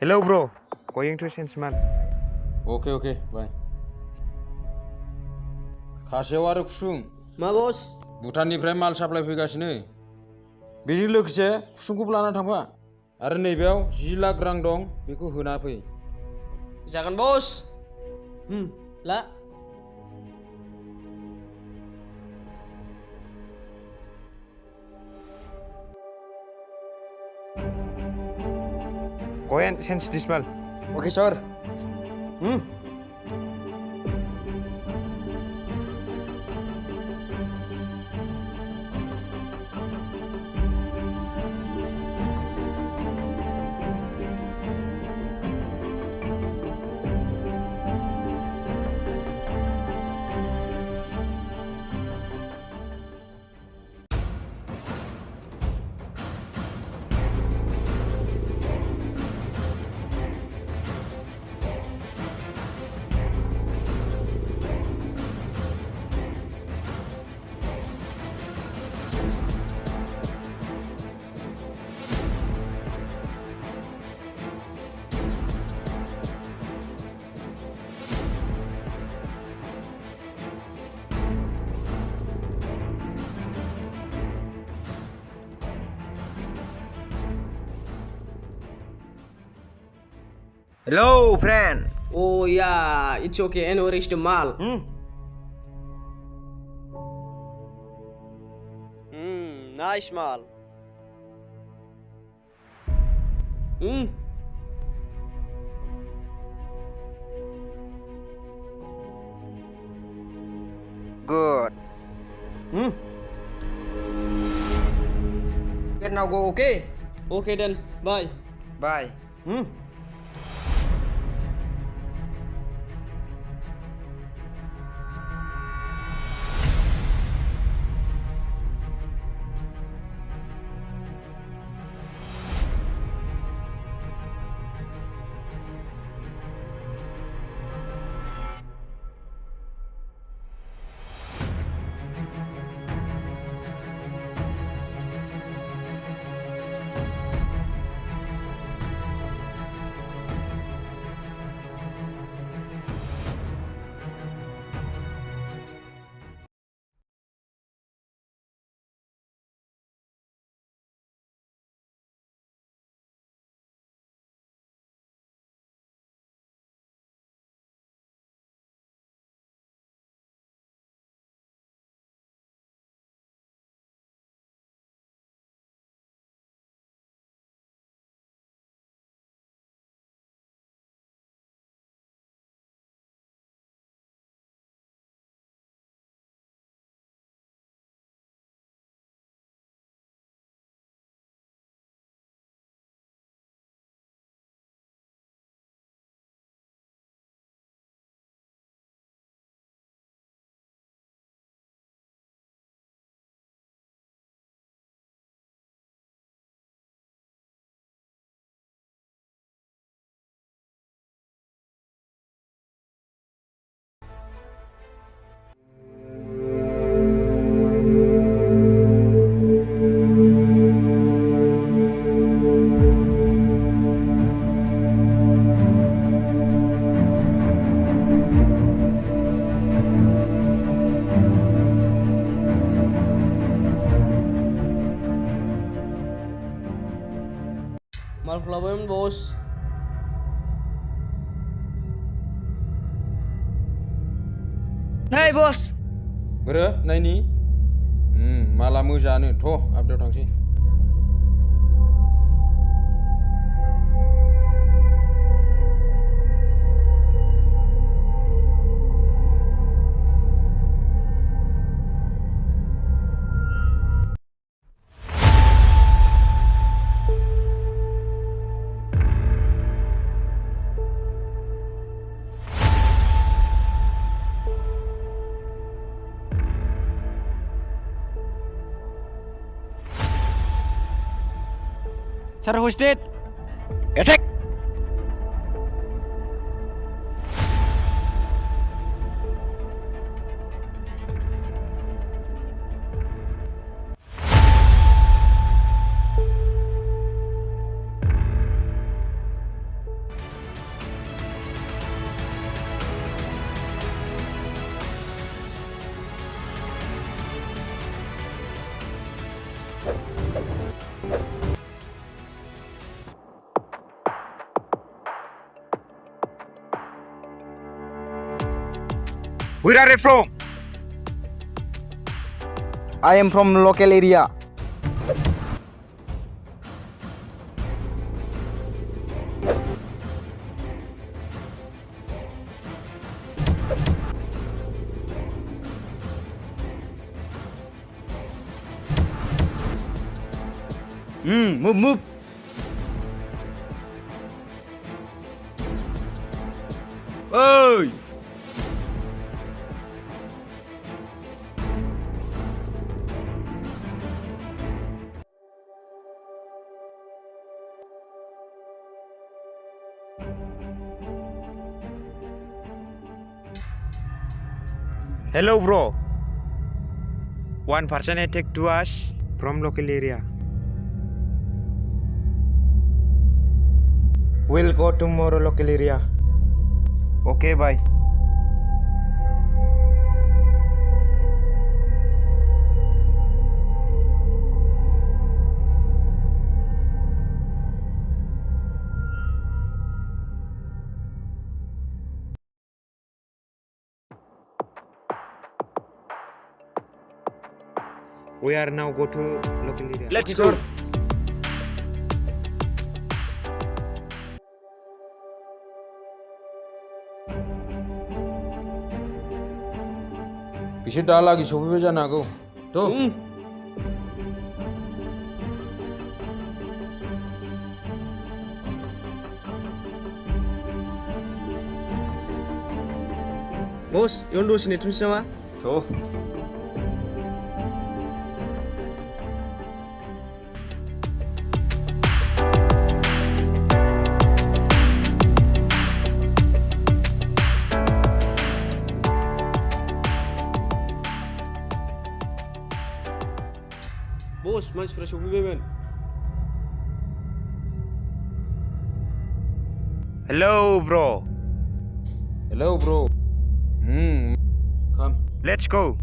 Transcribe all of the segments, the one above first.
Hello bro, going to Sensman. Oke, bye. Kaseव आरो कुसुं मा बस? भुटाननिफ्राय माल साप्लाय फैगासिनो। बेजों लोगोसे कुसुंखौबो लाना थांफा। आरो नैबेयाव 10 लाख रां दं, बेखौ होना फै। जागोन बस। ला। Go and sense this mal. Oke, sir. Hello friend. Oh yeah, it's okay. And where is the mal? Nice mal. Good. Can now go, okay? Okay then, bye. Bye. Mal kelabayan bos. Hey bos. बोरो नायनि माला मोजाङानो थ' आपदेआव थांसै। Sir hosted. Attack. Where are you from? I am from local area. Move. Oi! Hello, bro. One person attacked to us from local area. We'll go tomorrow local area. Okay, bye. We are now go to local area. Let's Okay, go. sir. बिसोर दालागै सफैबाय जानो हागौ थ' Bos, iyon dosini tulis nama. So, Bos, manusia sofैबायमोन. hello, bro. Hello, bro. Come. Let's go.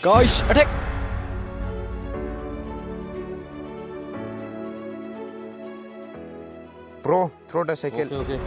Guys, attack! Bro, throw the cycle. Okay.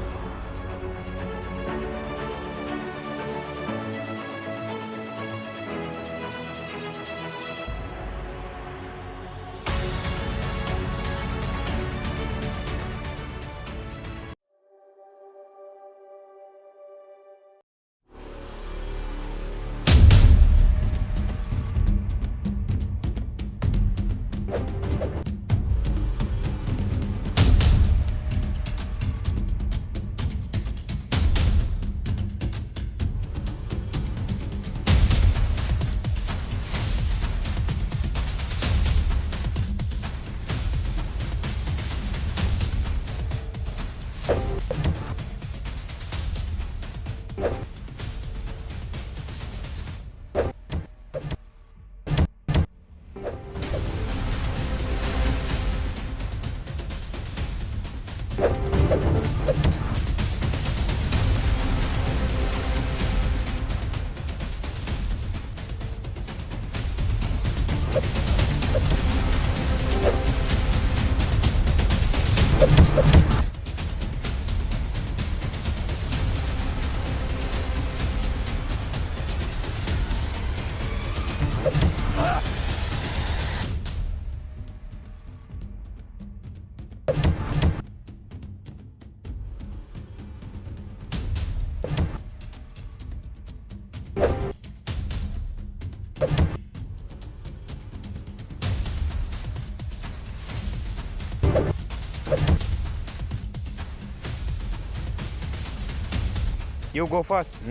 You go first.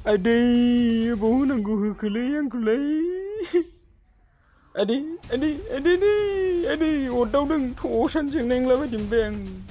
Aduh, bau nanggu hukuli yang kulai. Adi, Adi, Adi, Adi, Adi, what down to ocean, Jing, Lava, Jim Bang.